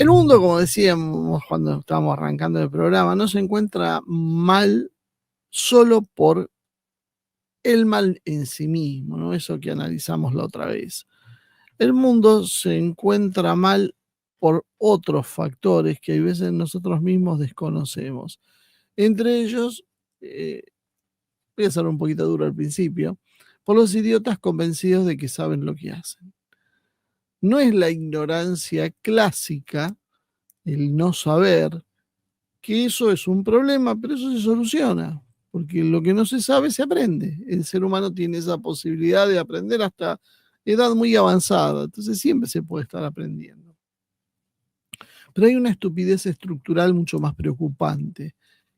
El mundo, como decíamos cuando estábamos arrancando el programa, no se encuentra mal solo por el mal en sí mismo, ¿no? Eso que analizamos la otra vez. El mundo se encuentra mal por otros factores que a veces nosotros mismos desconocemos. Entre ellos, voy a ser un poquito duro al principio, por los idiotas convencidos de que saben lo que hacen. No es la ignorancia clásica, el no saber, que eso es un problema, pero eso se soluciona, porque lo que no se sabe se aprende. El ser humano tiene esa posibilidad de aprender hasta edad muy avanzada, entonces siempre se puede estar aprendiendo. Pero hay una estupidez estructural mucho más preocupante,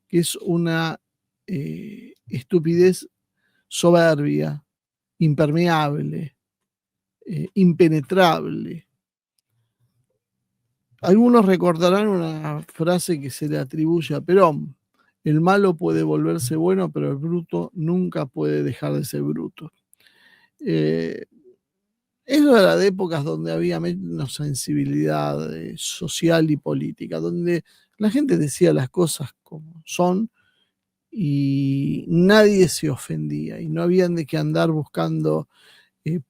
que es una estupidez soberbia, impermeable, impenetrable. Algunos recordarán una frase que se le atribuye a Perón: el malo puede volverse bueno, pero el bruto nunca puede dejar de ser bruto. Eso era de épocas donde había menos sensibilidad social y política, donde la gente decía las cosas como son y nadie se ofendía y no habían de qué andar buscando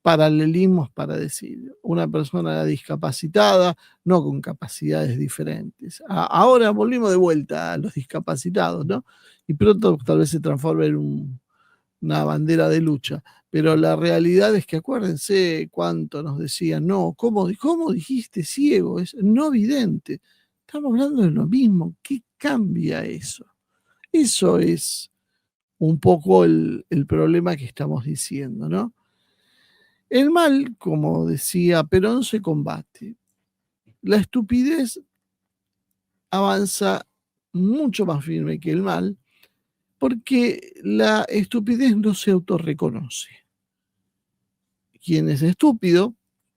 paralelismos para decir una persona discapacitada, no con capacidades diferentes. Ahora volvimos de vuelta a los discapacitados, ¿no? Y pronto tal vez se transforme en una bandera de lucha. Pero la realidad es que acuérdense cuánto nos decían, no, ¿cómo dijiste ciego? Es no vidente. Estamos hablando de lo mismo. ¿Qué cambia eso? Eso es un poco el problema que estamos diciendo, ¿no? El mal, como decía Perón, se combate. La estupidez avanza mucho más firme que el mal porque la estupidez no se autorreconoce. Quien es estúpido,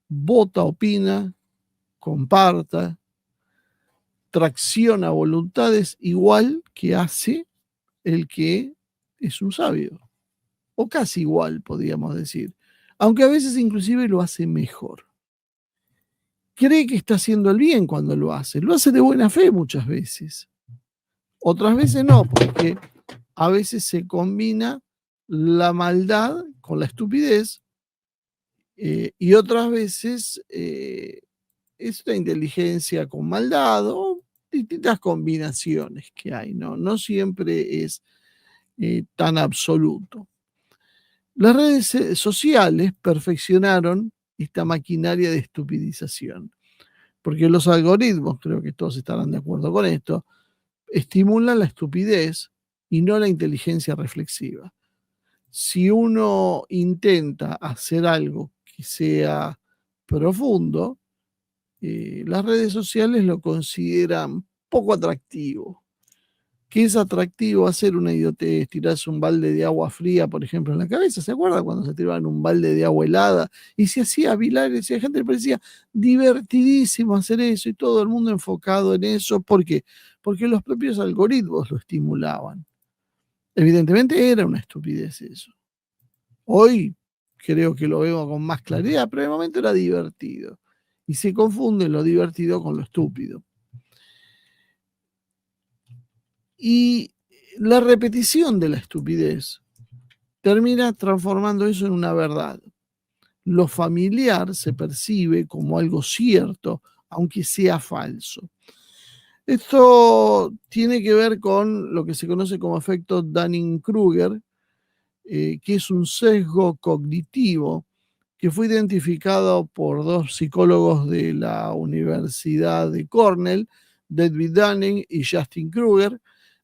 vota, opina, comparta, tracciona voluntades igual que hace el que es un sabio. O casi igual, podríamos decir. Aunque a veces inclusive lo hace mejor. Cree que está haciendo el bien cuando lo hace. Lo hace de buena fe muchas veces. Otras veces no, porque a veces se combina la maldad con la estupidez y otras veces es la inteligencia con maldad o distintas combinaciones que hay, ¿no? No siempre es tan absoluto. Las redes sociales perfeccionaron esta maquinaria de estupidización, porque los algoritmos, creo que todos estarán de acuerdo con esto, estimulan la estupidez y no la inteligencia reflexiva. Si uno intenta hacer algo que sea profundo, las redes sociales lo consideran poco atractivo. ¿Qué es atractivo hacer una idiotez? Tirarse un balde de agua fría, por ejemplo, en la cabeza. ¿Se acuerdan cuando se tiraban un balde de agua helada? Y se hacía viral, y a gente le parecía divertidísimo hacer eso y todo el mundo enfocado en eso. ¿Por qué? Porque los propios algoritmos lo estimulaban. Evidentemente era una estupidez eso. Hoy creo que lo vemos con más claridad, pero en el momento era divertido. Y se confunde lo divertido con lo estúpido. Y la repetición de la estupidez termina transformando eso en una verdad. Lo familiar se percibe como algo cierto, aunque sea falso. Esto tiene que ver con lo que se conoce como efecto Dunning-Kruger, que es un sesgo cognitivo que fue identificado por dos psicólogos de la Universidad de Cornell, David Dunning y Justin Kruger,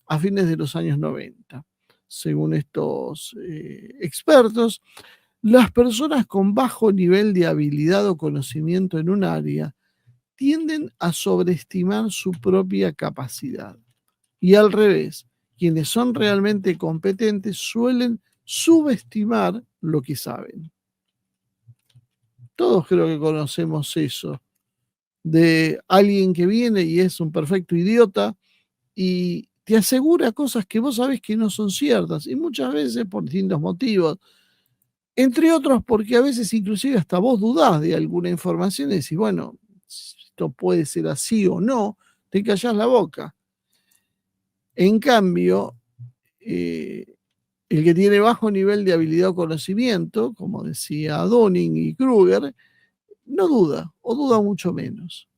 a fines de los años 90. Según estos expertos, las personas con bajo nivel de habilidad o conocimiento en un área tienden a sobreestimar su propia capacidad. Y al revés, quienes son realmente competentes suelen subestimar lo que saben. Todos creo que conocemos eso, de alguien que viene y es un perfecto idiota y te asegura cosas que vos sabés que no son ciertas, y muchas veces por distintos motivos, entre otros porque a veces inclusive hasta vos dudás de alguna información y decís, bueno, esto puede ser así o no, te callás la boca. En cambio, el que tiene bajo nivel de habilidad o conocimiento, como decía Dunning y Kruger, no duda o duda mucho menos.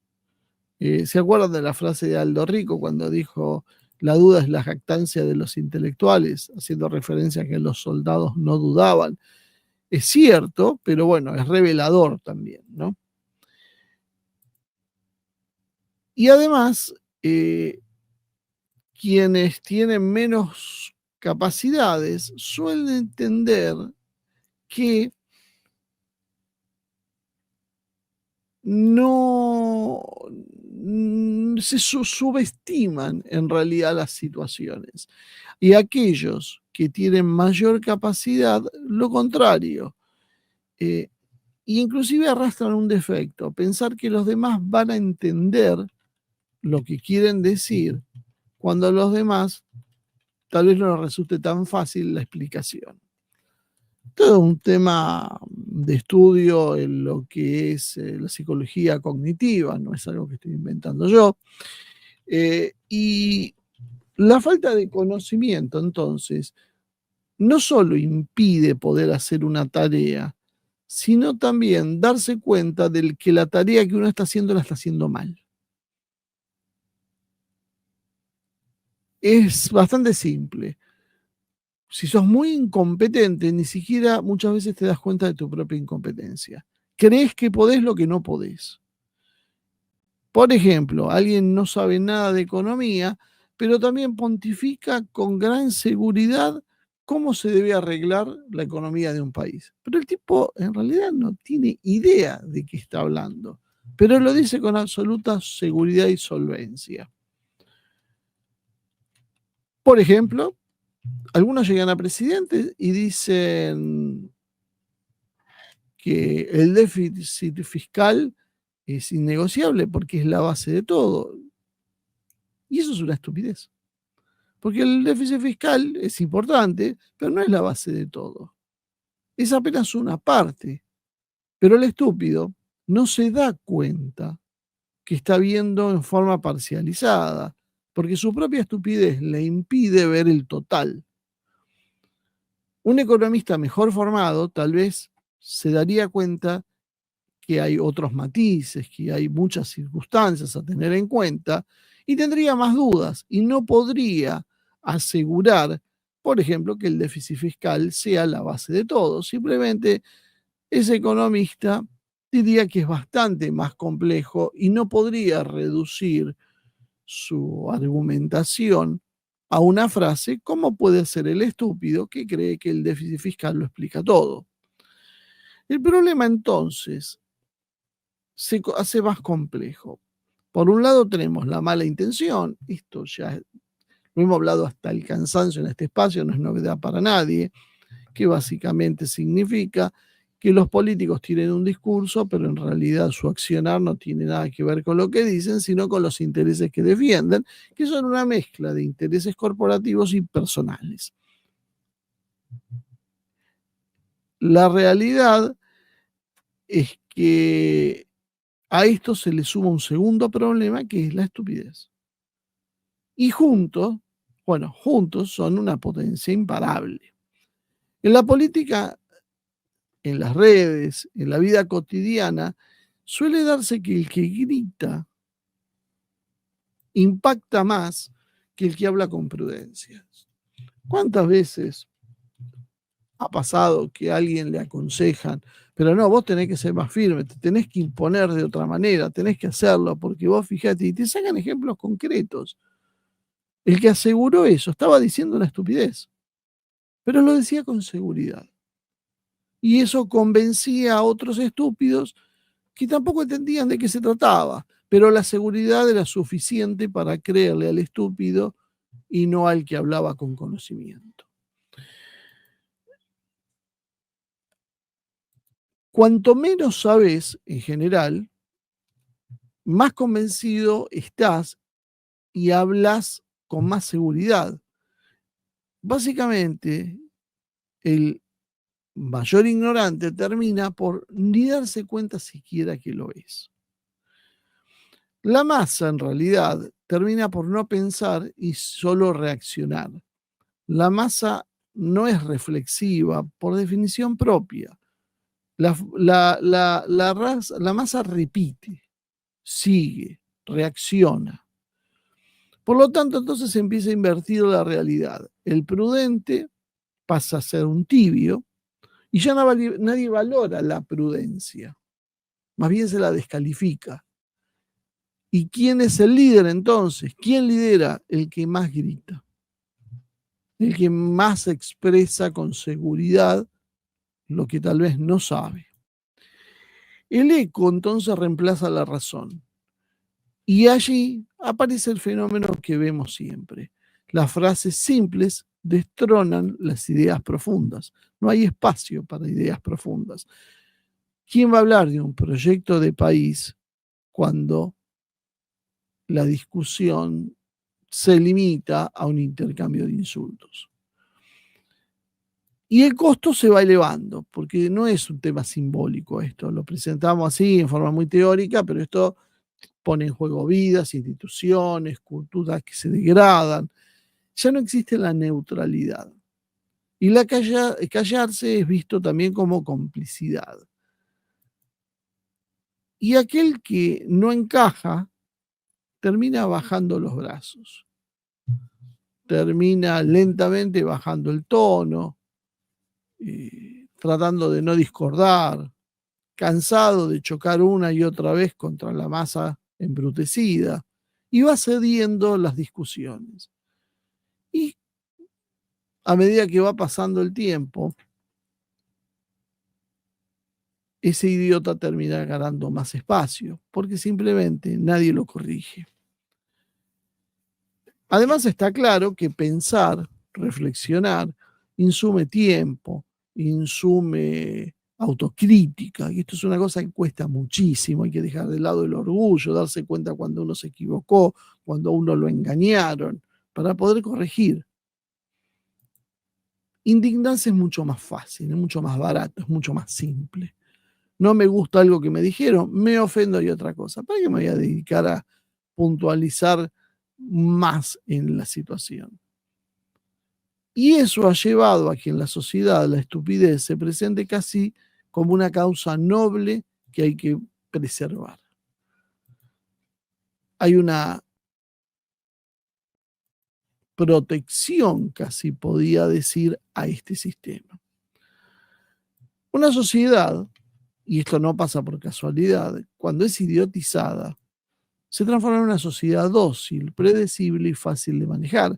¿Se acuerdan de la frase de Aldo Rico cuando dijo la duda es la jactancia de los intelectuales, haciendo referencia a que los soldados no dudaban? Es cierto, pero bueno, es revelador también, ¿no? Y además, quienes tienen menos capacidades suelen entender que no se subestiman en realidad las situaciones. Y aquellos que tienen mayor capacidad, lo contrario. Eh, inclusive arrastran un defecto, pensar que los demás van a entender lo que quieren decir cuando a los demás tal vez no les resulte tan fácil la explicación. Todo un tema de estudio en lo que es la psicología cognitiva, no es algo que estoy inventando yo. Y la falta de conocimiento, entonces, no solo impide poder hacer una tarea, sino también darse cuenta de que la tarea que uno está haciendo la está haciendo mal. Es bastante simple. Si sos muy incompetente, ni siquiera muchas veces te das cuenta de tu propia incompetencia. Crees que podés lo que no podés. Por ejemplo, alguien no sabe nada de economía, pero también pontifica con gran seguridad cómo se debe arreglar la economía de un país. Pero el tipo en realidad no tiene idea de qué está hablando, pero lo dice con absoluta seguridad y solvencia. Por ejemplo, algunos llegan a presidentes y dicen que el déficit fiscal es innegociable porque es la base de todo. Y eso es una estupidez. Porque el déficit fiscal es importante, pero no es la base de todo. Es apenas una parte. Pero el estúpido no se da cuenta que está viendo en forma parcializada, porque su propia estupidez le impide ver el total. Un economista mejor formado tal vez se daría cuenta que hay otros matices, que hay muchas circunstancias a tener en cuenta, y tendría más dudas y no podría asegurar, por ejemplo, que el déficit fiscal sea la base de todo. Simplemente ese economista diría que es bastante más complejo y no podría reducir su argumentación a una frase, como puede ser el estúpido que cree que el déficit fiscal lo explica todo. El problema entonces se hace más complejo. Por un lado tenemos la mala intención, esto ya lo hemos hablado hasta el cansancio en este espacio, no es novedad para nadie, que básicamente significa que los políticos tienen un discurso, pero en realidad su accionar no tiene nada que ver con lo que dicen, sino con los intereses que defienden, que son una mezcla de intereses corporativos y personales. La realidad es que a esto se le suma un segundo problema, que es la estupidez. Y juntos, bueno, juntos son una potencia imparable. En la política, en las redes, en la vida cotidiana, suele darse que el que grita impacta más que el que habla con prudencia. ¿Cuántas veces ha pasado que a alguien le aconsejan, pero no, vos tenés que ser más firme, te tenés que imponer de otra manera, tenés que hacerlo, porque vos fijate, y te sacan ejemplos concretos? El que aseguró eso estaba diciendo una estupidez, pero lo decía con seguridad. Y eso convencía a otros estúpidos que tampoco entendían de qué se trataba, pero la seguridad era suficiente para creerle al estúpido y no al que hablaba con conocimiento. Cuanto menos sabes, en general, más convencido estás y hablas con más seguridad. Básicamente, el mayor ignorante termina por ni darse cuenta siquiera que lo es. La masa, en realidad, termina por no pensar y solo reaccionar. La masa no es reflexiva por definición propia. La masa repite, sigue, reacciona. Por lo tanto, entonces empieza a invertir la realidad. El prudente pasa a ser un tibio y ya nadie valora la prudencia, más bien se la descalifica. ¿Y quién es el líder entonces? ¿Quién lidera? El que más grita, el que más expresa con seguridad lo que tal vez no sabe. El eco entonces reemplaza la razón. Y allí aparece el fenómeno que vemos siempre. Las frases simples destronan las ideas profundas. No hay espacio para ideas profundas. ¿Quién va a hablar de un proyecto de país cuando la discusión se limita a un intercambio de insultos? Y el costo se va elevando, porque no es un tema simbólico esto, lo presentamos así en forma muy teórica, pero esto pone en juego vidas, instituciones, culturas que se degradan. Ya no existe la neutralidad. Y callarse es visto también como complicidad. Y aquel que no encaja termina bajando los brazos, termina lentamente bajando el tono, tratando de no discordar, cansado de chocar una y otra vez contra la masa embrutecida, y va cediendo las discusiones. Y a medida que va pasando el tiempo, ese idiota termina ganando más espacio, porque simplemente nadie lo corrige. Además está claro que pensar, reflexionar, insume tiempo, insume autocrítica, y esto es una cosa que cuesta muchísimo, hay que dejar de lado el orgullo, darse cuenta cuando uno se equivocó, cuando a uno lo engañaron, para poder corregir. Indignarse es mucho más fácil, es mucho más barato, es mucho más simple. No me gusta algo que me dijeron, me ofendo y otra cosa. ¿Para qué me voy a dedicar a puntualizar más en la situación? Y eso ha llevado a que en la sociedad la estupidez se presente casi como una causa noble que hay que preservar. Hay una protección, casi podía decir, a este sistema. Una sociedad, y esto no pasa por casualidad, cuando es idiotizada, se transforma en una sociedad dócil, predecible y fácil de manejar,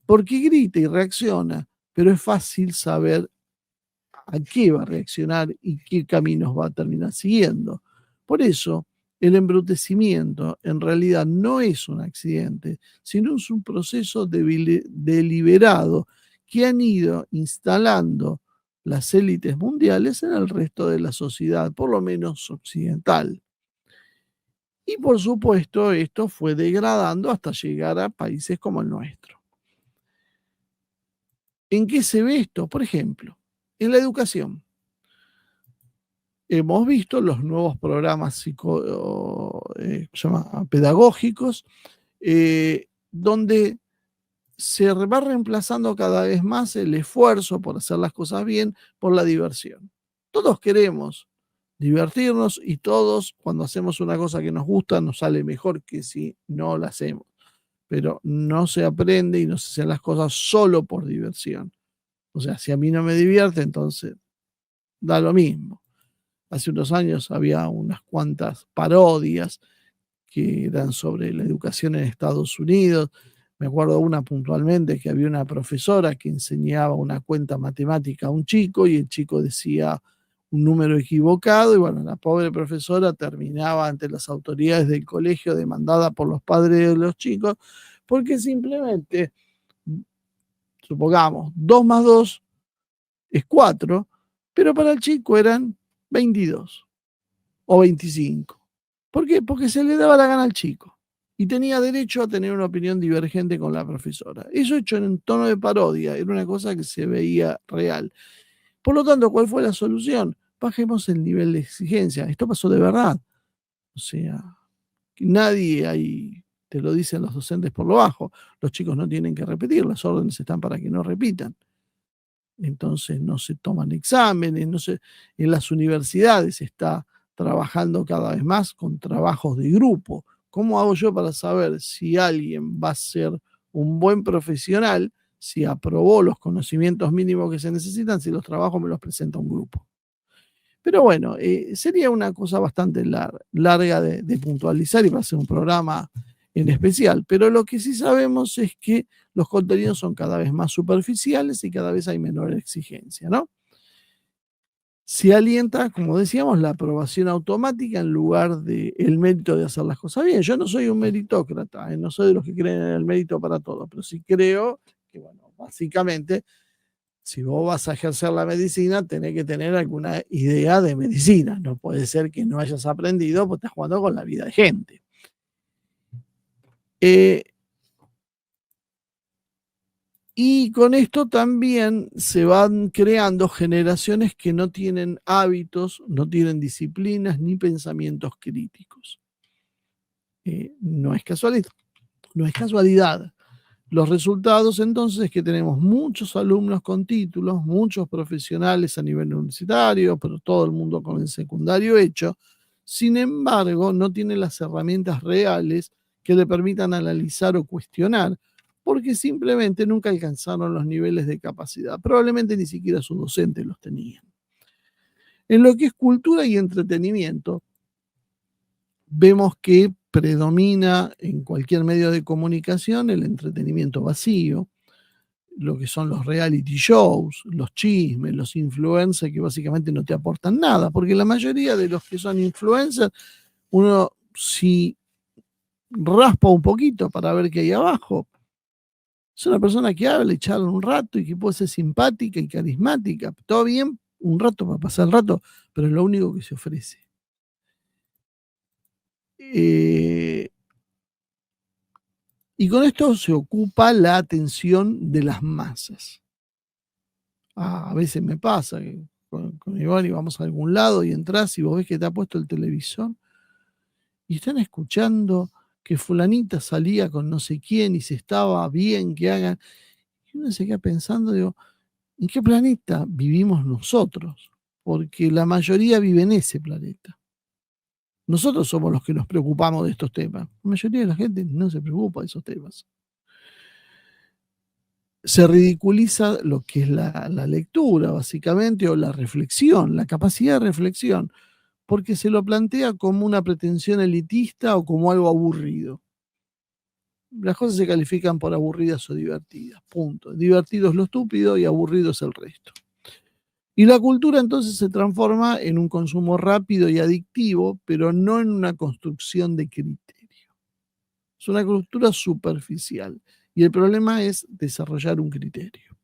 porque grita y reacciona, pero es fácil saber a qué va a reaccionar y qué caminos va a terminar siguiendo. Por eso, el embrutecimiento en realidad no es un accidente, sino es un proceso deliberado que han ido instalando las élites mundiales en el resto de la sociedad, por lo menos occidental. Y por supuesto, esto fue degradando hasta llegar a países como el nuestro. ¿En qué se ve esto? Por ejemplo, en la educación. Hemos visto los nuevos programas pedagógicos, donde se va reemplazando cada vez más el esfuerzo por hacer las cosas bien por la diversión. Todos queremos divertirnos y todos, cuando hacemos una cosa que nos gusta, nos sale mejor que si no la hacemos. Pero no se aprende y no se hacen las cosas solo por diversión. O sea, si a mí no me divierte, entonces da lo mismo. Hace unos años había unas cuantas parodias que eran sobre la educación en Estados Unidos. Me acuerdo una puntualmente que había una profesora que enseñaba una cuenta matemática a un chico y el chico decía un número equivocado y bueno, la pobre profesora terminaba ante las autoridades del colegio demandada por los padres de los chicos porque simplemente, supongamos, 2 más 2 es 4, pero para el chico eran 22 o 25. ¿Por qué? Porque se le daba la gana al chico y tenía derecho a tener una opinión divergente con la profesora. Eso hecho en tono de parodia, era una cosa que se veía real. Por lo tanto, ¿cuál fue la solución? Bajemos el nivel de exigencia. Esto pasó de verdad. O sea, Nadie ahí te lo dicen los docentes por lo bajo. Los chicos no tienen que repetir, las órdenes están para que no repitan. Entonces no se toman exámenes, en las universidades se está trabajando cada vez más con trabajos de grupo. ¿Cómo hago yo para saber si alguien va a ser un buen profesional, si aprobó los conocimientos mínimos que se necesitan, si los trabajos me los presenta un grupo? Pero bueno, sería una cosa bastante larga de puntualizar y para hacer un programa en especial. Pero lo que sí sabemos es que los contenidos son cada vez más superficiales y cada vez hay menor exigencia, ¿no? Se alienta, como decíamos, la aprobación automática en lugar del mérito de hacer las cosas bien. Yo no soy un meritócrata, no soy de los que creen en el mérito para todo, pero sí creo que, bueno, básicamente si vos vas a ejercer la medicina, tenés que tener alguna idea de medicina. No puede ser que no hayas aprendido porque estás jugando con la vida de gente. Y con esto también se van creando generaciones que no tienen hábitos, no tienen disciplinas ni pensamientos críticos. No es casualidad. No es casualidad. Los resultados entonces es que tenemos muchos alumnos con títulos, muchos profesionales a nivel universitario, pero todo el mundo con el secundario hecho. Sin embargo, no tienen las herramientas reales que le permitan analizar o cuestionar, porque simplemente nunca alcanzaron los niveles de capacidad. Probablemente ni siquiera sus docentes los tenían. En lo que es cultura y entretenimiento, vemos que predomina en cualquier medio de comunicación el entretenimiento vacío, lo que son los reality shows, los chismes, los influencers que básicamente no te aportan nada, porque la mayoría de los que son influencers, uno si raspa un poquito para ver qué hay abajo, es una persona que habla y charla un rato y que puede ser simpática y carismática, todo bien, un rato para pasar el rato, pero es lo único que se ofrece. Y con esto se ocupa la atención de las masas. A veces me pasa que con Iván vamos a algún lado y entras y vos ves que te ha puesto el televisor y están escuchando que fulanita salía con no sé quién y se estaba bien que hagan. Y uno se queda pensando, digo, ¿en qué planeta vivimos nosotros? Porque la mayoría vive en ese planeta. Nosotros somos los que nos preocupamos de estos temas. La mayoría de la gente no se preocupa de esos temas. Se ridiculiza lo que es la lectura, básicamente, o la reflexión, la capacidad de reflexión, porque se lo plantea como una pretensión elitista o como algo aburrido. Las cosas se califican por aburridas o divertidas, punto. Divertido es lo estúpido y aburrido es el resto. Y la cultura entonces se transforma en un consumo rápido y adictivo, pero no en una construcción de criterio. Es una cultura superficial y el problema es desarrollar un criterio.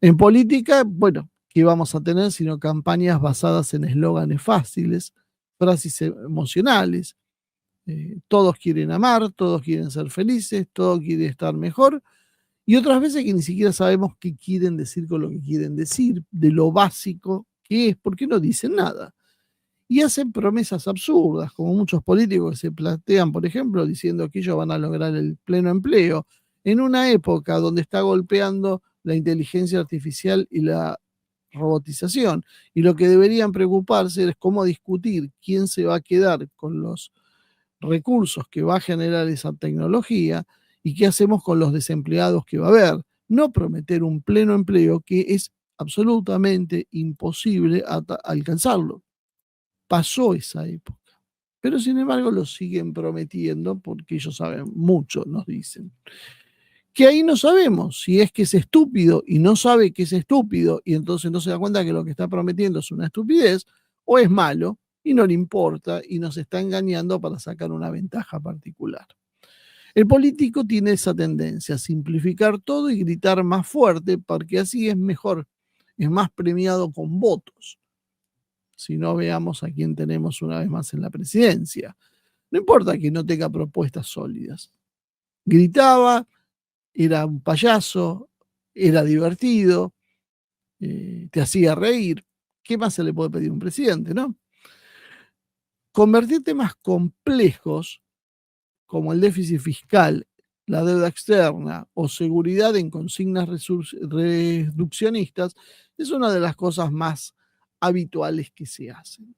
En política, bueno, ¿qué vamos a tener sino campañas basadas en eslóganes fáciles, frases emocionales? Todos quieren amar, todos quieren ser felices, todos quieren estar mejor. Y otras veces que ni siquiera sabemos qué quieren decir con lo que quieren decir, de lo básico que es, porque no dicen nada. Y hacen promesas absurdas, como muchos políticos que se plantean, por ejemplo, diciendo que ellos van a lograr el pleno empleo, en una época donde está golpeando la inteligencia artificial y la robotización. Y lo que deberían preocuparse es cómo discutir quién se va a quedar con los recursos que va a generar esa tecnología y qué hacemos con los desempleados que va a haber. No prometer un pleno empleo que es absolutamente imposible alcanzarlo. Pasó esa época. Pero sin embargo lo siguen prometiendo porque ellos saben mucho, nos dicen. Que ahí no sabemos si es que es estúpido y no sabe que es estúpido y entonces no se da cuenta que lo que está prometiendo es una estupidez, o es malo y no le importa y nos está engañando para sacar una ventaja particular. El político tiene esa tendencia a simplificar todo y gritar más fuerte porque así es mejor, es más premiado con votos. Si no, veamos a quién tenemos una vez más en la presidencia. No importa que no tenga propuestas sólidas. Gritaba, era un payaso, era divertido, te hacía reír. ¿Qué más se le puede pedir a un presidente, no? Convertir temas complejos como el déficit fiscal, la deuda externa o seguridad en consignas reduccionistas, es una de las cosas más habituales que se hacen.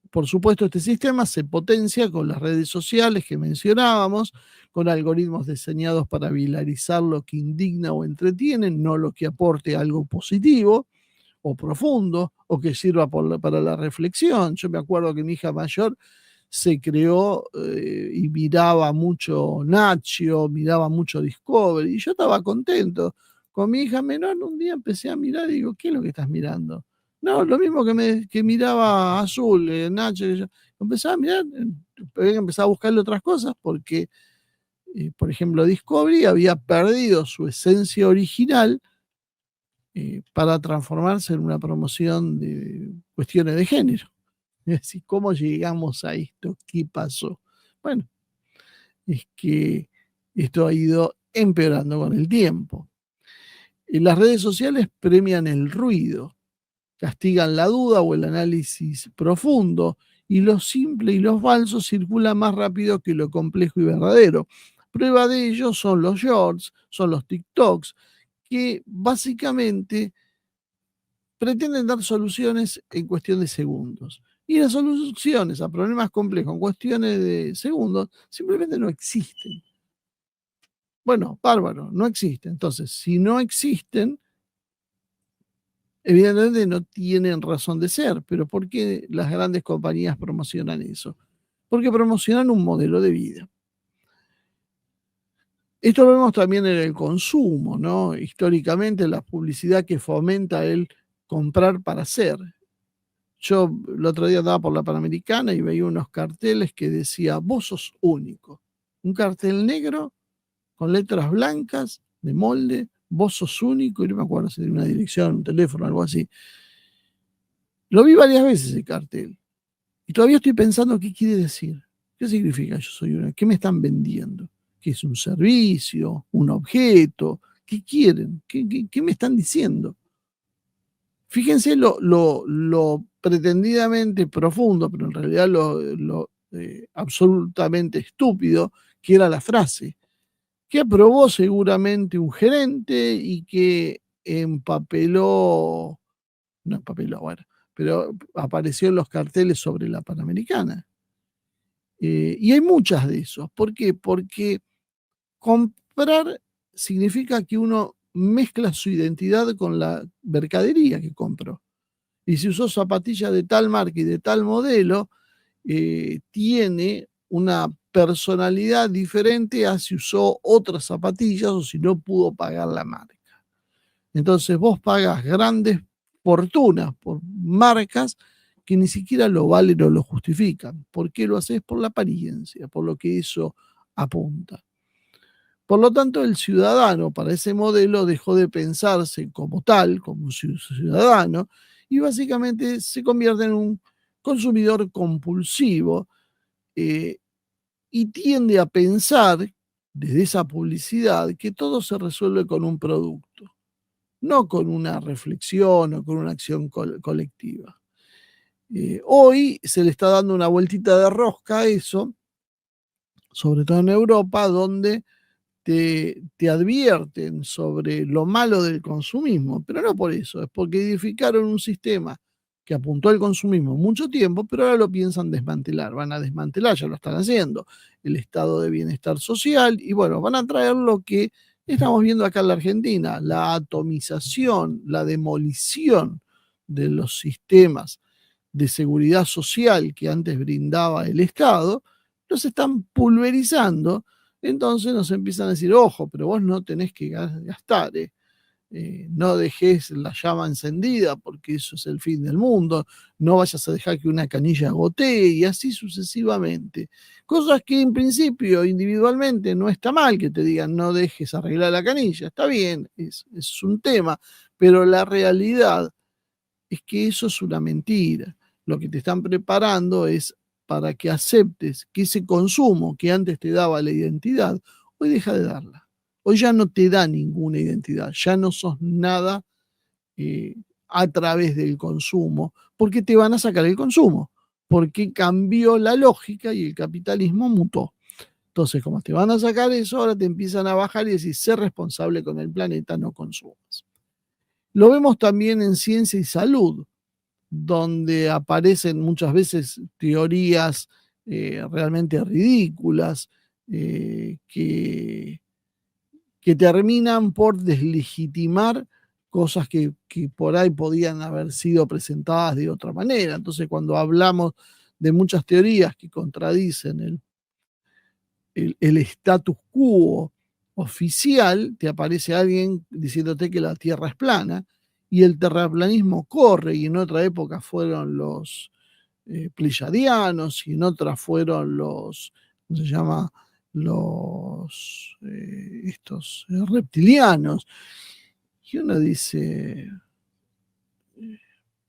Por supuesto, este sistema se potencia con las redes sociales que mencionábamos, con algoritmos diseñados para viralizar lo que indigna o entretiene, no lo que aporte algo positivo o profundo o que sirva para la reflexión. Yo me acuerdo que mi hija mayor se creó y miraba mucho Nacho, miraba mucho Discovery, y yo estaba contento. Con mi hija menor un día empecé a mirar y digo, ¿qué es lo que estás mirando? No, lo mismo que miraba Azul, Nacho, y yo. Empezaba a mirar, empezaba a buscarle otras cosas porque, por ejemplo, Discovery había perdido su esencia original para transformarse en una promoción de cuestiones de género. Es decir, ¿cómo llegamos a esto? ¿Qué pasó? Bueno, es que esto ha ido empeorando con el tiempo. Y las redes sociales premian el ruido, castigan la duda o el análisis profundo, y lo simple y lo falso circula más rápido que lo complejo y verdadero. Prueba de ello son los shorts, son los TikToks, que básicamente pretenden dar soluciones en cuestión de segundos. Y las soluciones a problemas complejos en cuestiones de segundos simplemente no existen. Bueno, bárbaro, no existen. Entonces, si no existen, evidentemente no tienen razón de ser. Pero ¿por qué las grandes compañías promocionan eso? Porque promocionan un modelo de vida. Esto lo vemos también en el consumo, ¿no? Históricamente la publicidad que fomenta el comprar para hacer. Yo el otro día andaba por la Panamericana y veía unos carteles que decía, vos sos único. Un cartel negro con letras blancas de molde, vos sos único, y no me acuerdo si tenía una dirección, un teléfono, algo así. Lo vi varias veces ese cartel y todavía estoy pensando qué quiere decir. ¿Qué significa yo soy único? ¿Qué me están vendiendo? ¿Qué es un servicio? ¿Un objeto? ¿Qué quieren? ¿Qué me están diciendo? Fíjense lo pretendidamente profundo, pero en realidad lo absolutamente estúpido que era la frase, que aprobó seguramente un gerente y que empapeló, no empapeló, bueno, pero apareció en los carteles sobre la Panamericana. Y hay muchas de esos. ¿Por qué? Porque comprar significa que uno mezcla su identidad con la mercadería que compró. Y si usó zapatillas de tal marca y de tal modelo, tiene una personalidad diferente a si usó otras zapatillas o si no pudo pagar la marca. Entonces vos pagas grandes fortunas por marcas que ni siquiera lo valen o lo justifican. ¿Por qué lo haces? Por la apariencia, por lo que eso apunta. Por lo tanto, el ciudadano para ese modelo dejó de pensarse como tal, como un ciudadano, y básicamente se convierte en un consumidor compulsivo, eh, y tiende a pensar desde esa publicidad que todo se resuelve con un producto, no con una reflexión o con una acción colectiva. Hoy se le está dando una vueltita de rosca a eso, sobre todo en Europa, donde te advierten sobre lo malo del consumismo, pero no por eso, es porque edificaron un sistema que apuntó al consumismo mucho tiempo, pero ahora lo piensan desmantelar, van a desmantelar, ya lo están haciendo, el estado de bienestar social, y bueno, van a traer lo que estamos viendo acá en la Argentina, la atomización, la demolición de los sistemas de seguridad social que antes brindaba el Estado, los están pulverizando. Entonces nos empiezan a decir, ojo, pero vos no tenés que gastar, no dejes la llama encendida porque eso es el fin del mundo, no vayas a dejar que una canilla gotee y así sucesivamente. Cosas que en principio individualmente no está mal que te digan no dejes arreglar la canilla, está bien, es un tema, pero la realidad es que eso es una mentira. Lo que te están preparando es para que aceptes que ese consumo que antes te daba la identidad, hoy deja de darla. Hoy ya no te da ninguna identidad, ya no sos nada eh, a través del consumo, porque te van a sacar el consumo, porque cambió la lógica y el capitalismo mutó. Entonces, como te van a sacar eso, ahora te empiezan a bajar y decir, sé responsable con el planeta, no consumas. Lo vemos también en ciencia y salud, donde aparecen muchas veces teorías realmente ridículas que terminan por deslegitimar cosas que por ahí podían haber sido presentadas de otra manera. Entonces, cuando hablamos de muchas teorías que contradicen el status quo oficial, te aparece alguien diciéndote que la Tierra es plana y el terraplanismo corre, y en otra época fueron los pleyadianos y en otras fueron los, ¿cómo se llama? Los estos reptilianos. Y uno dice,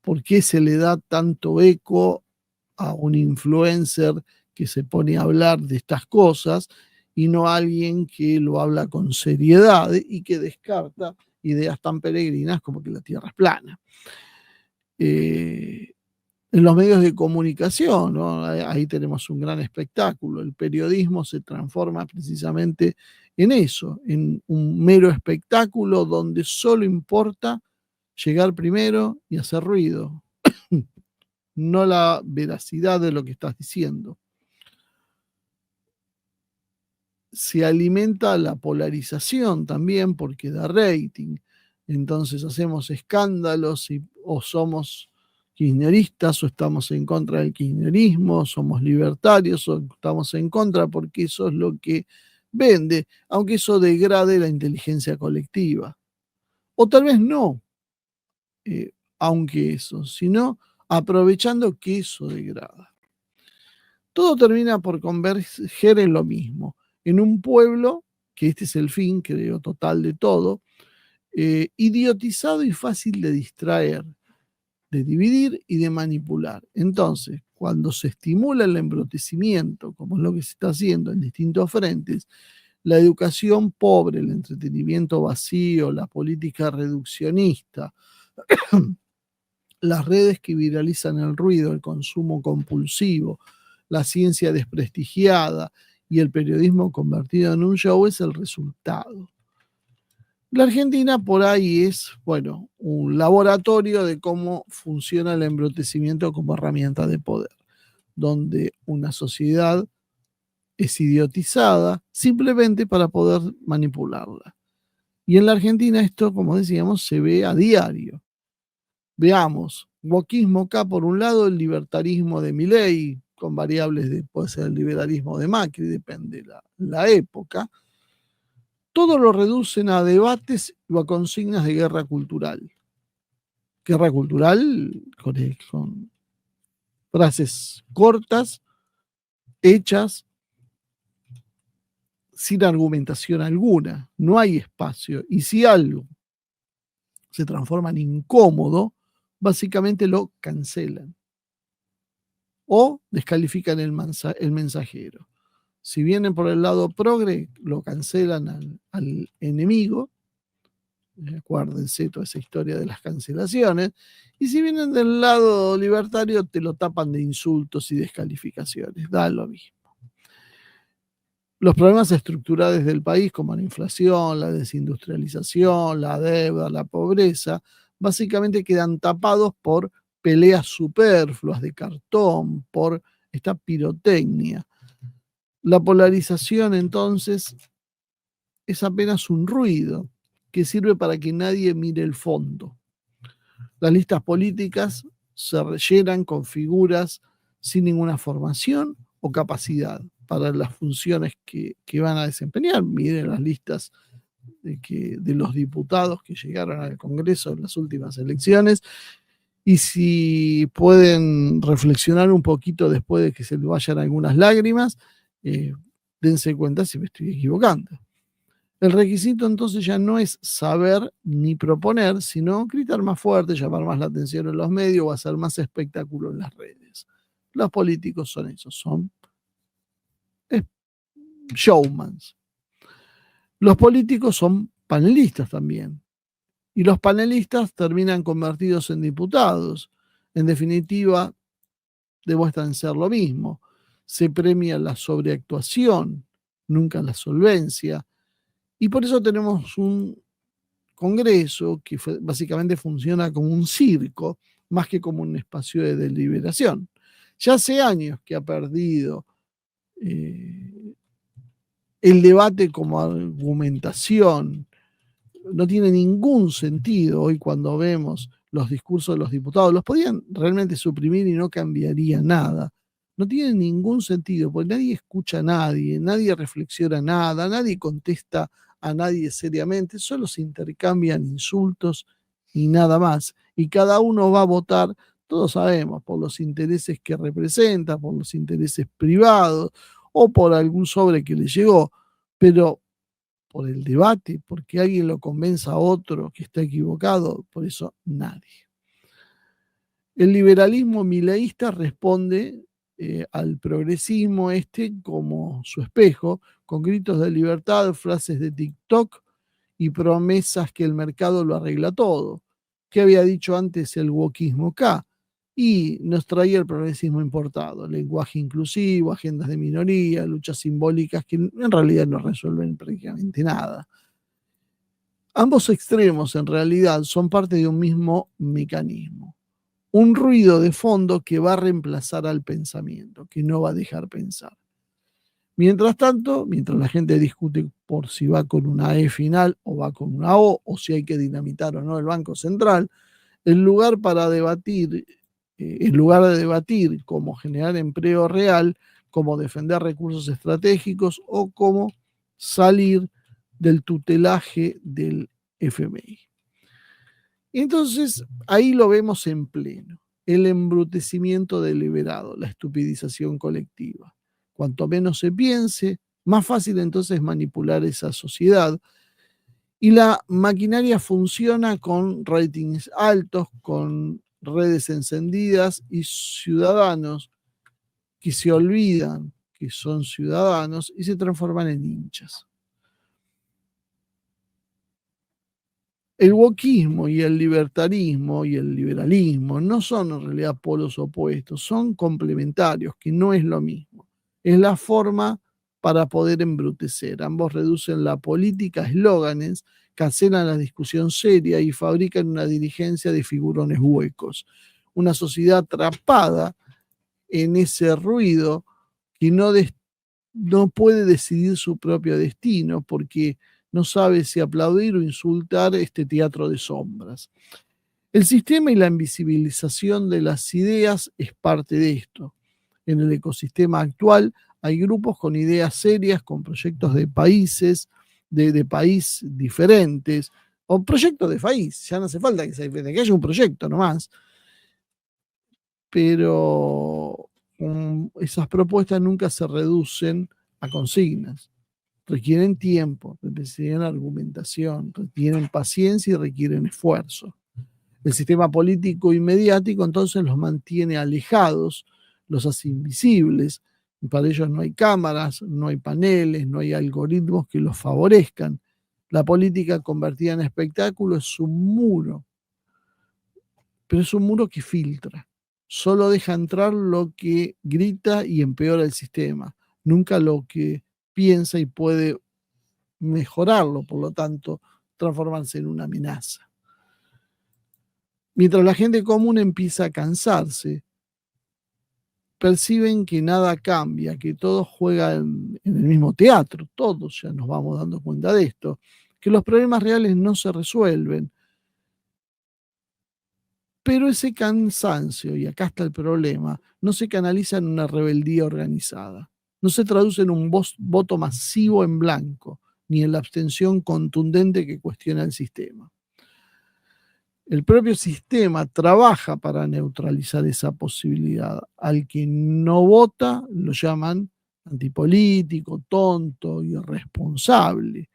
¿por qué se le da tanto eco a un influencer que se pone a hablar de estas cosas y no a alguien que lo habla con seriedad y que descarta ideas tan peregrinas como que la Tierra es plana? Eh, en los medios de comunicación, ¿no? Ahí tenemos un gran espectáculo. El periodismo se transforma precisamente en eso, en un mero espectáculo donde solo importa llegar primero y hacer ruido, no la veracidad de lo que estás diciendo. Se alimenta la polarización también porque da rating. Entonces hacemos escándalos o somos kirchneristas o estamos en contra del kirchnerismo, somos libertarios o estamos en contra porque eso es lo que vende, aunque eso degrade la inteligencia colectiva. O tal vez no, eh, aunque eso, sino aprovechando que eso degrada. Todo termina por converger en lo mismo, en un pueblo, que este es el fin, creo, total de todo, idiotizado y fácil de distraer, de dividir y de manipular. Entonces, cuando se estimula el embrutecimiento, como es lo que se está haciendo en distintos frentes, la educación pobre, el entretenimiento vacío, la política reduccionista, las redes que viralizan el ruido, el consumo compulsivo, la ciencia desprestigiada y el periodismo convertido en un show es el resultado. La Argentina por ahí es, bueno, un laboratorio de cómo funciona el embrutecimiento como herramienta de poder, donde una sociedad es idiotizada simplemente para poder manipularla. Y en la Argentina esto, como decíamos, se ve a diario. Veamos, wokismo acá por un lado, el libertarismo de Milei, con variables de, puede ser el liberalismo de Macri, depende de la época. Todo lo reducen a debates o a consignas de guerra cultural. Guerra cultural con frases cortas, hechas, sin argumentación alguna. No hay espacio. Y si algo se transforma en incómodo, básicamente lo cancelan o descalifican el mensajero. Si vienen por el lado progre, lo cancelan al enemigo. Acuérdense toda esa historia de las cancelaciones. Y si vienen del lado libertario, te lo tapan de insultos y descalificaciones. Da lo mismo. Los problemas estructurales del país, como la inflación, la desindustrialización, la deuda, la pobreza, básicamente quedan tapados por peleas superfluas de cartón, por esta pirotecnia. La polarización, entonces, es apenas un ruido que sirve para que nadie mire el fondo. Las listas políticas se rellenan con figuras sin ninguna formación o capacidad para las funciones que van a desempeñar. Miren las listas de los diputados que llegaron al Congreso en las últimas elecciones. Y si pueden reflexionar un poquito después de que se les vayan algunas lágrimas, dense cuenta si me estoy equivocando. El requisito entonces ya no es saber ni proponer, sino gritar más fuerte, llamar más la atención en los medios o hacer más espectáculo en las redes. Los políticos son esos, son showmans. Los políticos son panelistas también. Y los panelistas terminan convertidos en diputados. En definitiva, demuestran ser lo mismo. Se premia la sobreactuación nunca la solvencia. Y por eso tenemos un Congreso que básicamente funciona como un circo, más que como un espacio de deliberación. Ya hace años que ha perdido el debate como argumentación. No tiene ningún sentido hoy cuando vemos los discursos de los diputados. Los podían realmente suprimir y no cambiaría nada. No tiene ningún sentido, porque nadie escucha a nadie, nadie reflexiona nada, nadie contesta a nadie seriamente, solo se intercambian insultos y nada más. Y cada uno va a votar, todos sabemos, por los intereses que representa, por los intereses privados o por algún sobre que le llegó, pero por el debate, porque alguien lo convenza a otro que está equivocado, por eso nadie. El liberalismo mileísta responde al progresismo como su espejo, con gritos de libertad, frases de TikTok y promesas que el mercado lo arregla todo. ¿Qué había dicho antes el wokismo K? Y nos traía el progresismo importado, lenguaje inclusivo, agendas de minoría, luchas simbólicas que en realidad no resuelven prácticamente nada. Ambos extremos en realidad son parte de un mismo mecanismo, un ruido de fondo que va a reemplazar al pensamiento, que no va a dejar pensar. Mientras tanto, mientras la gente discute por si va con una E final o va con una O si hay que dinamitar o no el Banco Central, en lugar de debatir cómo generar empleo real, cómo defender recursos estratégicos o cómo salir del tutelaje del FMI. Entonces, ahí lo vemos en pleno, el embrutecimiento deliberado, la estupidización colectiva. Cuanto menos se piense, más fácil entonces manipular esa sociedad. Y la maquinaria funciona con ratings altos, con redes encendidas y ciudadanos que se olvidan que son ciudadanos y se transforman en hinchas. El wokismo y el libertarismo y el liberalismo no son en realidad polos opuestos, son complementarios, que no es lo mismo. Es la forma para poder embrutecer. Ambos reducen la política a eslóganes, cancelan la discusión seria y fabrican una dirigencia de figurones huecos. Una sociedad atrapada en ese ruido que no puede decidir su propio destino porque no sabe si aplaudir o insultar este teatro de sombras. El sistema y la invisibilización de las ideas es parte de esto. En el ecosistema actual hay grupos con ideas serias, con proyectos de países, de país diferentes, o proyectos de país, ya no hace falta que haya un proyecto nomás, pero esas propuestas nunca se reducen a consignas. Requieren tiempo, requieren argumentación, requieren paciencia y requieren esfuerzo. El sistema político y mediático entonces los mantiene alejados, los hace invisibles. Y para ellos no hay cámaras, no hay paneles, no hay algoritmos que los favorezcan. La política convertida en espectáculo es un muro, pero es un muro que filtra. Solo deja entrar lo que grita y empeora el sistema, nunca lo que piensa y puede mejorarlo, por lo tanto, transformarse en una amenaza. Mientras la gente común empieza a cansarse, perciben que nada cambia, que todos juegan en el mismo teatro, todos ya nos vamos dando cuenta de esto, que los problemas reales no se resuelven. Pero ese cansancio, y acá está el problema, no se canaliza en una rebeldía organizada, no se traduce en un voto masivo en blanco, ni en la abstención contundente que cuestiona el sistema. El propio sistema trabaja para neutralizar esa posibilidad. Al que no vota lo llaman antipolítico, tonto, irresponsable.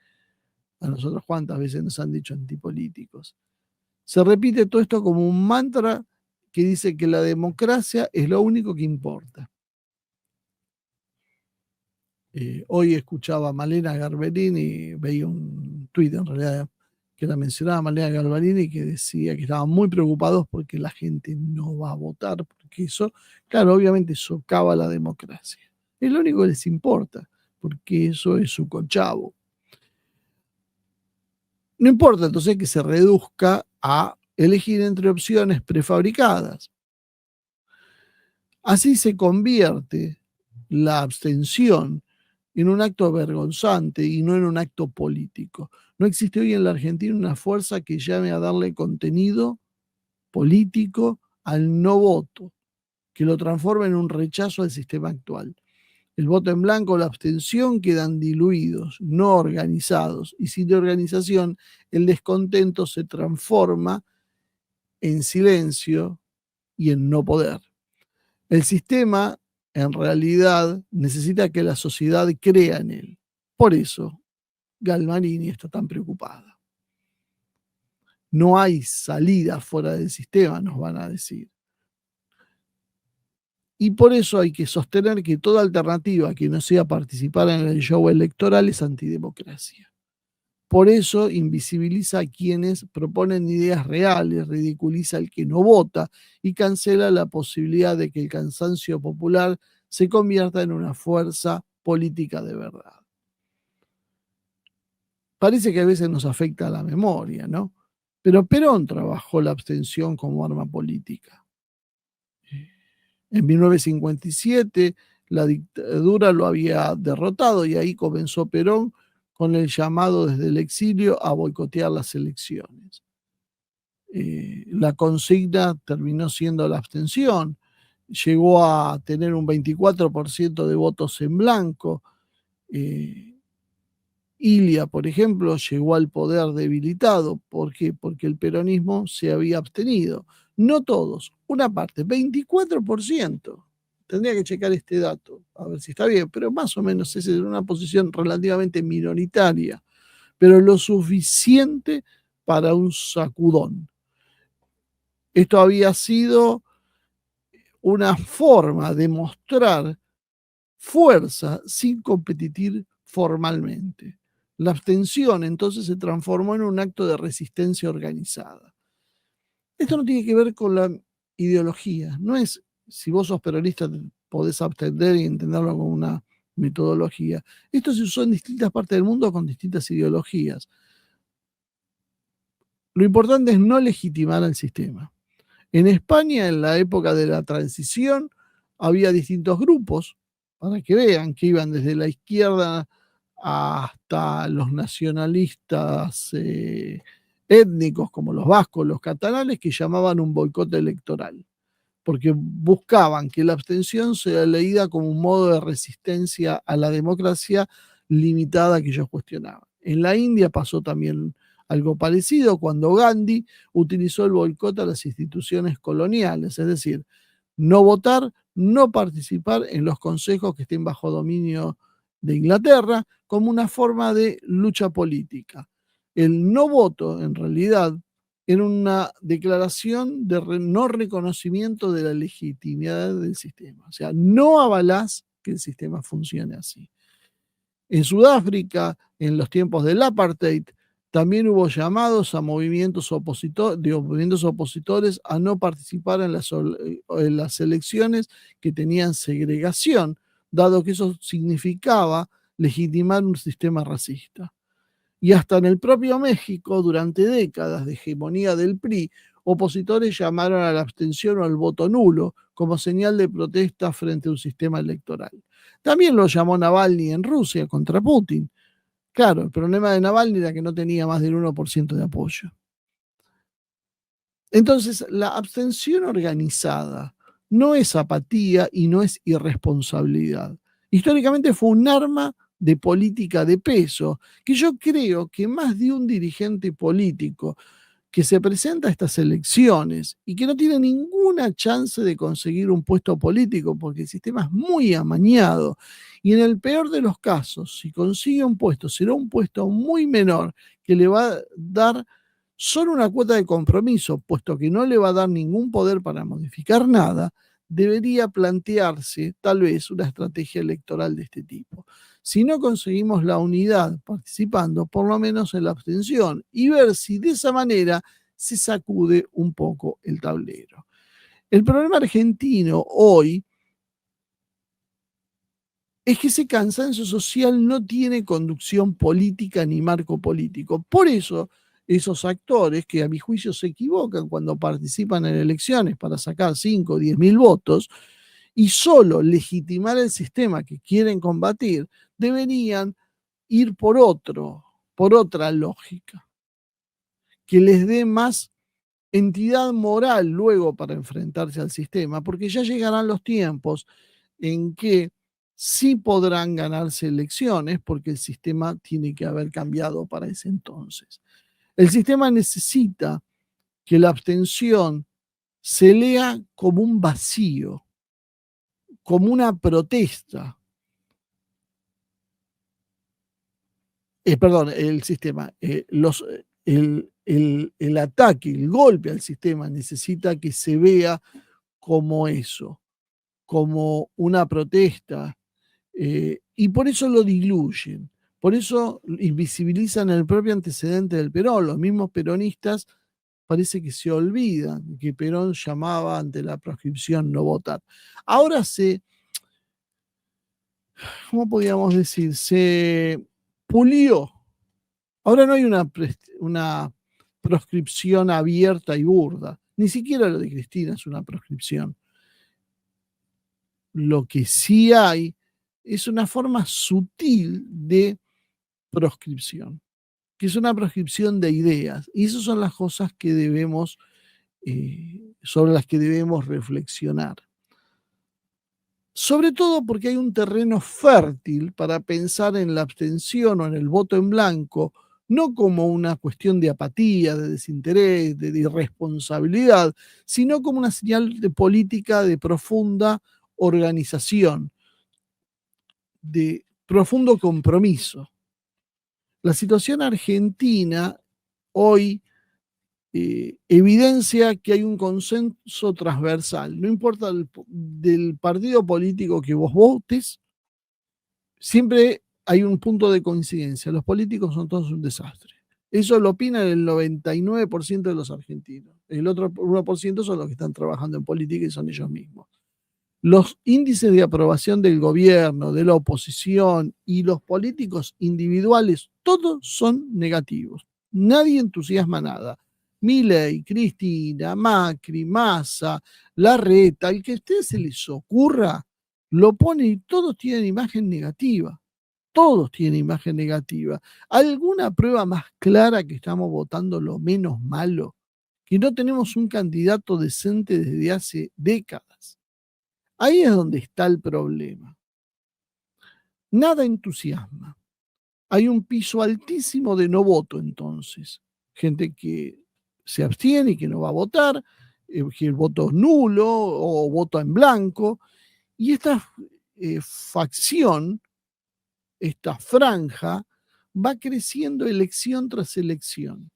A nosotros cuántas veces nos han dicho antipolíticos. Se repite todo esto como un mantra que dice que la democracia es lo único que importa. Hoy escuchaba a Malena Garberini, veía un tuit en realidad que la mencionaba Malena Garberini, que decía que estaban muy preocupados porque la gente no va a votar, porque eso, claro, obviamente socava la democracia. Es lo único que les importa. porque eso es su conchavo. No importa entonces que se reduzca a elegir entre opciones prefabricadas. Así se convierte la abstención en un acto vergonzante y no en un acto político. No existe hoy en la Argentina una fuerza que llame a darle contenido político al no voto, que lo transforme en un rechazo al sistema actual. El voto en blanco o la abstención quedan diluidos, no organizados, y sin organización el descontento se transforma en silencio y en no poder. El sistema, en realidad, necesita que la sociedad crea en él. Por eso, Galmarini está tan preocupada. No hay salida fuera del sistema, nos van a decir. Y por eso hay que sostener que toda alternativa que no sea participar en el show electoral es antidemocracia. Por eso invisibiliza a quienes proponen ideas reales, ridiculiza al que no vota y cancela la posibilidad de que el cansancio popular se convierta en una fuerza política de verdad. Parece que a veces nos afecta la memoria, ¿no? Pero Perón trabajó la abstención como arma política. En 1957 la dictadura lo había derrotado y ahí comenzó Perón con el llamado desde el exilio a boicotear las elecciones. La consigna terminó siendo la abstención, llegó a tener un 24% de votos en blanco. Ilia, por ejemplo, llegó al poder debilitado. ¿Por qué? Porque el peronismo se había abstenido. No todos, una parte, 24%. Tendría que checar este dato, a ver si está bien, pero más o menos es en una posición relativamente minoritaria, pero lo suficiente para un sacudón. Esto había sido una forma de mostrar fuerza sin competir formalmente. La abstención entonces se transformó en un acto de resistencia organizada. Esto no tiene que ver con la ideología, no es si vos sos peronista podés abstener y entenderlo como una metodología. Esto se usó en distintas partes del mundo con distintas ideologías. Lo importante es no legitimar al sistema. En España, en la época de la transición, había distintos grupos, para que vean, que iban desde la izquierda hasta los nacionalistas étnicos, como los vascos, los catalanes, que llamaban un boicot electoral, porque buscaban que la abstención sea leída como un modo de resistencia a la democracia limitada que ellos cuestionaban. En la India pasó también algo parecido cuando Gandhi utilizó el boicot a las instituciones coloniales, es decir, no votar, no participar en los consejos que estén bajo dominio de Inglaterra como una forma de lucha política. El no voto, en realidad, era una declaración de no reconocimiento de la legitimidad del sistema. O sea, no avalás que el sistema funcione así. En Sudáfrica, en los tiempos del apartheid, también hubo llamados a movimientos opositores a no participar en las elecciones que tenían segregación, dado que eso significaba legitimar un sistema racista. Y hasta en el propio México, durante décadas de hegemonía del PRI, opositores llamaron a la abstención o al voto nulo como señal de protesta frente a un sistema electoral. También lo llamó Navalny en Rusia contra Putin. Claro, el problema de Navalny era que no tenía más del 1% de apoyo. Entonces, la abstención organizada no es apatía y no es irresponsabilidad. Históricamente fue un arma de política de peso, que yo creo que más de un dirigente político que se presenta a estas elecciones y que no tiene ninguna chance de conseguir un puesto político porque el sistema es muy amañado y en el peor de los casos, si consigue un puesto, será un puesto muy menor que le va a dar solo una cuota de compromiso, puesto que no le va a dar ningún poder para modificar nada, debería plantearse tal vez una estrategia electoral de este tipo. Si no conseguimos la unidad participando, por lo menos en la abstención, y ver si de esa manera se sacude un poco el tablero. El problema argentino hoy es que ese cansancio social no tiene conducción política ni marco político. Por eso, esos actores que a mi juicio se equivocan cuando participan en elecciones para sacar 5 o 10 mil votos y solo legitimar el sistema que quieren combatir, deberían ir por otra lógica, que les dé más entidad moral luego para enfrentarse al sistema, porque ya llegarán los tiempos en que sí podrán ganarse elecciones, porque el sistema tiene que haber cambiado para ese entonces. El sistema necesita que la abstención se lea como un vacío, como una protesta. Perdón, el sistema, el ataque, el golpe al sistema necesita que se vea como eso, como una protesta, y por eso lo diluyen, por eso invisibilizan el propio antecedente del Perón. Los mismos peronistas parece que se olvidan que Perón llamaba ante la proscripción no votar. Ahora ¿cómo podríamos decir? Se pulió. Ahora no hay una proscripción abierta y burda. Ni siquiera lo de Cristina es una proscripción. Lo que sí hay es una forma sutil de proscripción, que es una proscripción de ideas. Y esas son las cosas que sobre las que debemos reflexionar. Sobre todo porque hay un terreno fértil para pensar en la abstención o en el voto en blanco, no como una cuestión de apatía, de desinterés, de irresponsabilidad, sino como una señal de política de profunda organización, de profundo compromiso. La situación argentina hoy evidencia que hay un consenso transversal. No importa del partido político que vos votes, siempre hay un punto de coincidencia. Los políticos son todos un desastre. Eso lo opina el 99% de los argentinos. El otro 1% son los que están trabajando en política y son ellos mismos. Los índices de aprobación del gobierno, de la oposición y los políticos individuales, todos son negativos. Nadie entusiasma nada. Milei, Cristina, Macri, Massa, Larreta, el que a ustedes se les ocurra, lo pone y todos tienen imagen negativa. Todos tienen imagen negativa. ¿Alguna prueba más clara que estamos votando lo menos malo? Que no tenemos un candidato decente desde hace décadas. Ahí es donde está el problema. Nada entusiasma. Hay un piso altísimo de no voto entonces. Gente que se abstiene y que no va a votar, que el voto es nulo o voto en blanco. Y esta facción, esta franja, va creciendo elección tras elección.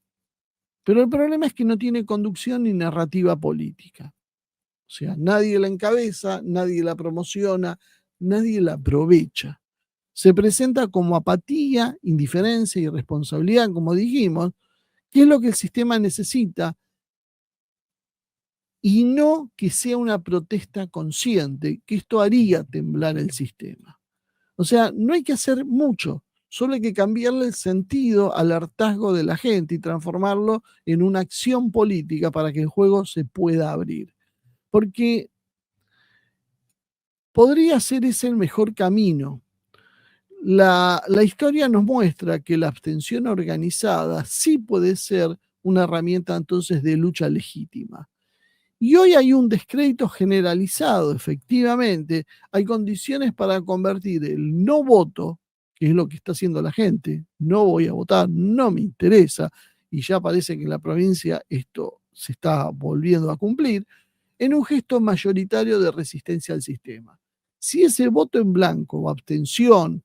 Pero el problema es que no tiene conducción ni narrativa política. O sea, nadie la encabeza, nadie la promociona, nadie la aprovecha. Se presenta como apatía, indiferencia, irresponsabilidad, como dijimos, que es lo que el sistema necesita, y no que sea una protesta consciente, que esto haría temblar el sistema. O sea, no hay que hacer mucho, solo hay que cambiarle el sentido al hartazgo de la gente y transformarlo en una acción política para que el juego se pueda abrir. Porque podría ser ese el mejor camino. La historia nos muestra que la abstención organizada sí puede ser una herramienta entonces de lucha legítima. Y hoy hay un descrédito generalizado, efectivamente. Hay condiciones para convertir el no voto, que es lo que está haciendo la gente, no voy a votar, no me interesa, y ya parece que en la provincia esto se está volviendo a cumplir, en un gesto mayoritario de resistencia al sistema. Si ese voto en blanco o abstención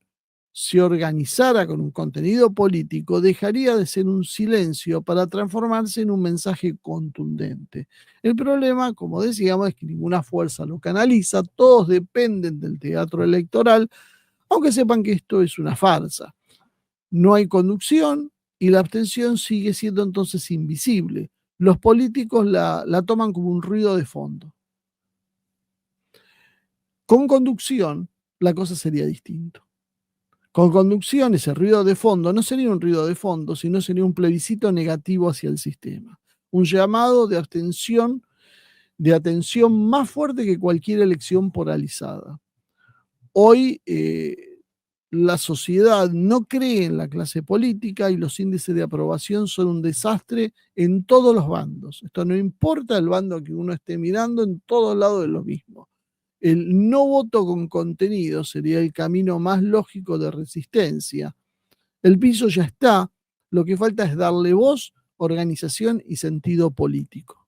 se organizara con un contenido político, dejaría de ser un silencio para transformarse en un mensaje contundente. El problema, como decíamos, es que ninguna fuerza lo canaliza, todos dependen del teatro electoral, aunque sepan que esto es una farsa. No hay conducción y la abstención sigue siendo entonces invisible. Los políticos la toman como un ruido de fondo. Con conducción la cosa sería distinta. Con conducción, ese ruido de fondo no sería un ruido de fondo, sino sería un plebiscito negativo hacia el sistema. Un llamado de atención más fuerte que cualquier elección polarizada. Hoy la sociedad no cree en la clase política y los índices de aprobación son un desastre en todos los bandos. Esto no importa el bando que uno esté mirando, en todos lados es lo mismo. El no voto con contenido sería el camino más lógico de resistencia. El piso ya está, lo que falta es darle voz, organización y sentido político.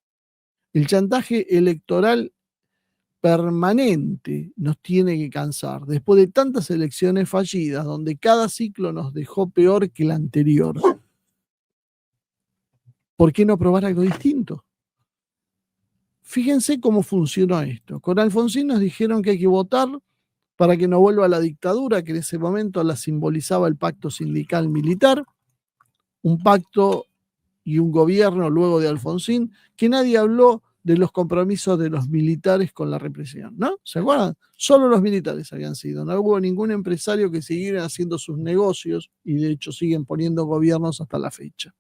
El chantaje electoral permanente nos tiene que cansar. Después de tantas elecciones fallidas, donde cada ciclo nos dejó peor que el anterior, ¿por qué no probar algo distinto? Fíjense cómo funcionó esto. Con Alfonsín nos dijeron que hay que votar para que no vuelva la dictadura, que en ese momento la simbolizaba el pacto sindical militar, un pacto y un gobierno luego de Alfonsín, que nadie habló de los compromisos de los militares con la represión, ¿no? ¿Se acuerdan? Solo los militares habían sido, no hubo ningún empresario que siguiera haciendo sus negocios y de hecho siguen poniendo gobiernos hasta la fecha.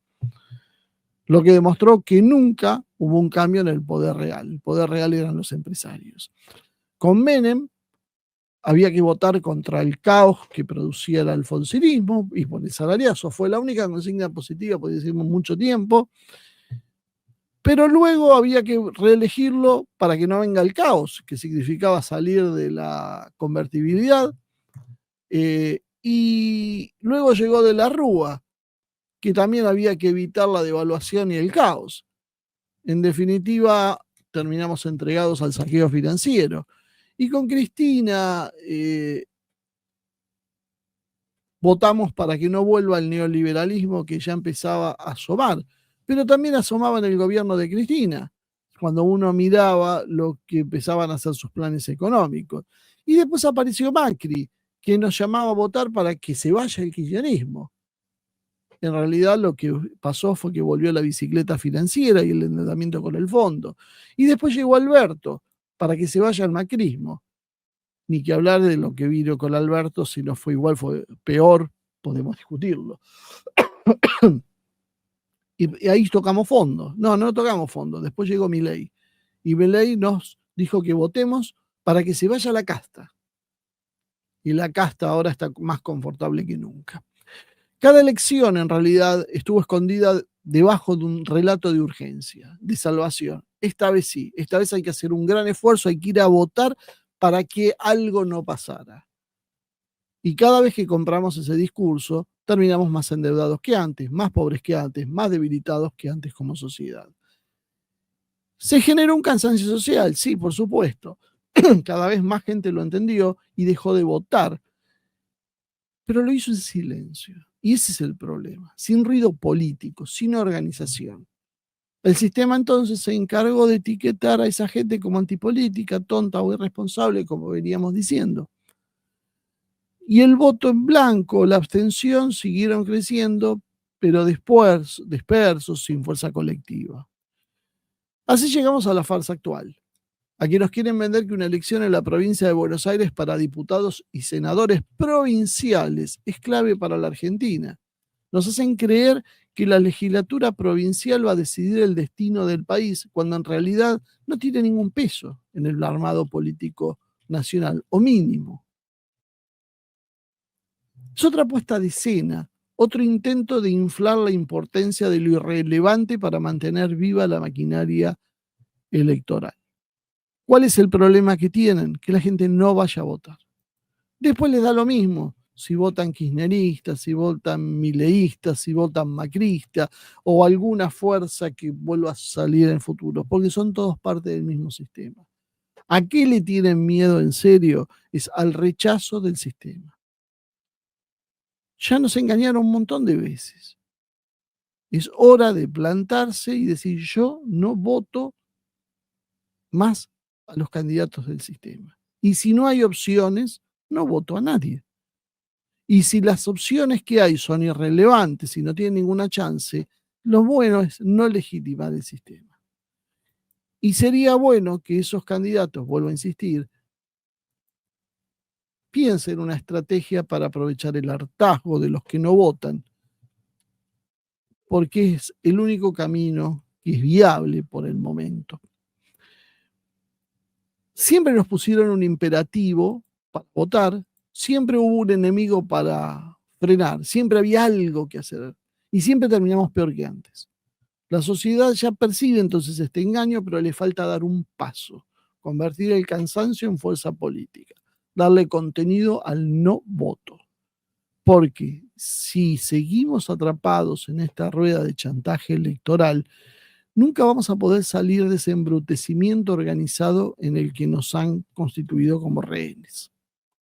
Lo que demostró que nunca hubo un cambio en el poder real. El poder real eran los empresarios. Con Menem había que votar contra el caos que producía el alfonsinismo y por el salariazo. Fue la única consigna positiva, por decirlo mucho tiempo. Pero luego había que reelegirlo para que no venga el caos, que significaba salir de la convertibilidad. Y luego llegó de la Rúa, que también había que evitar la devaluación y el caos. En definitiva, terminamos entregados al saqueo financiero. Y con Cristina votamos para que no vuelva el neoliberalismo que ya empezaba a asomar, pero también asomaba en el gobierno de Cristina, cuando uno miraba lo que empezaban a hacer sus planes económicos. Y después apareció Macri, que nos llamaba a votar para que se vaya el kirchnerismo. En realidad lo que pasó fue que volvió la bicicleta financiera y el endeudamiento con el fondo. Y después llegó Alberto, para que se vaya el macrismo. Ni que hablar de lo que vino con Alberto, si no fue igual, fue peor, podemos discutirlo. Y ahí tocamos fondo. No, no tocamos fondo. Después llegó Milei. Y Milei nos dijo que votemos para que se vaya la casta. Y la casta ahora está más confortable que nunca. Cada elección en realidad estuvo escondida debajo de un relato de urgencia, de salvación. Esta vez sí, esta vez hay que hacer un gran esfuerzo, hay que ir a votar para que algo no pasara. Y cada vez que compramos ese discurso, terminamos más endeudados que antes, más pobres que antes, más debilitados que antes como sociedad. Se generó un cansancio social, sí, por supuesto. Cada vez más gente lo entendió y dejó de votar, pero lo hizo en silencio. Y ese es el problema, sin ruido político, sin organización. El sistema entonces se encargó de etiquetar a esa gente como antipolítica, tonta o irresponsable, como veníamos diciendo. Y el voto en blanco, la abstención, siguieron creciendo, pero después dispersos, sin fuerza colectiva. Así llegamos a la farsa actual. Aquí nos quieren vender que una elección en la provincia de Buenos Aires para diputados y senadores provinciales es clave para la Argentina. Nos hacen creer que la legislatura provincial va a decidir el destino del país, cuando en realidad no tiene ningún peso en el armado político nacional, o mínimo. Es otra puesta de escena, otro intento de inflar la importancia de lo irrelevante para mantener viva la maquinaria electoral. ¿Cuál es el problema que tienen? Que la gente no vaya a votar. Después les da lo mismo si votan kirchneristas, si votan mileístas, si votan macristas o alguna fuerza que vuelva a salir en el futuro, porque son todos parte del mismo sistema. ¿A qué le tienen miedo en serio? Es al rechazo del sistema. Ya nos engañaron un montón de veces. Es hora de plantarse y decir: yo no voto más a los candidatos del sistema. Y si no hay opciones, no voto a nadie. Y si las opciones que hay son irrelevantes y no tienen ninguna chance, lo bueno es no legitimar el sistema. Y sería bueno que esos candidatos, vuelvo a insistir, piense en una estrategia para aprovechar el hartazgo de los que no votan, porque es el único camino que es viable por el momento. Siempre nos pusieron un imperativo para votar, siempre hubo un enemigo para frenar, siempre había algo que hacer y siempre terminamos peor que antes. La sociedad ya percibe entonces este engaño, pero le falta dar un paso, convertir el cansancio en fuerza política, darle contenido al no voto. Porque si seguimos atrapados en esta rueda de chantaje electoral, nunca vamos a poder salir de ese embrutecimiento organizado en el que nos han constituido como rehenes.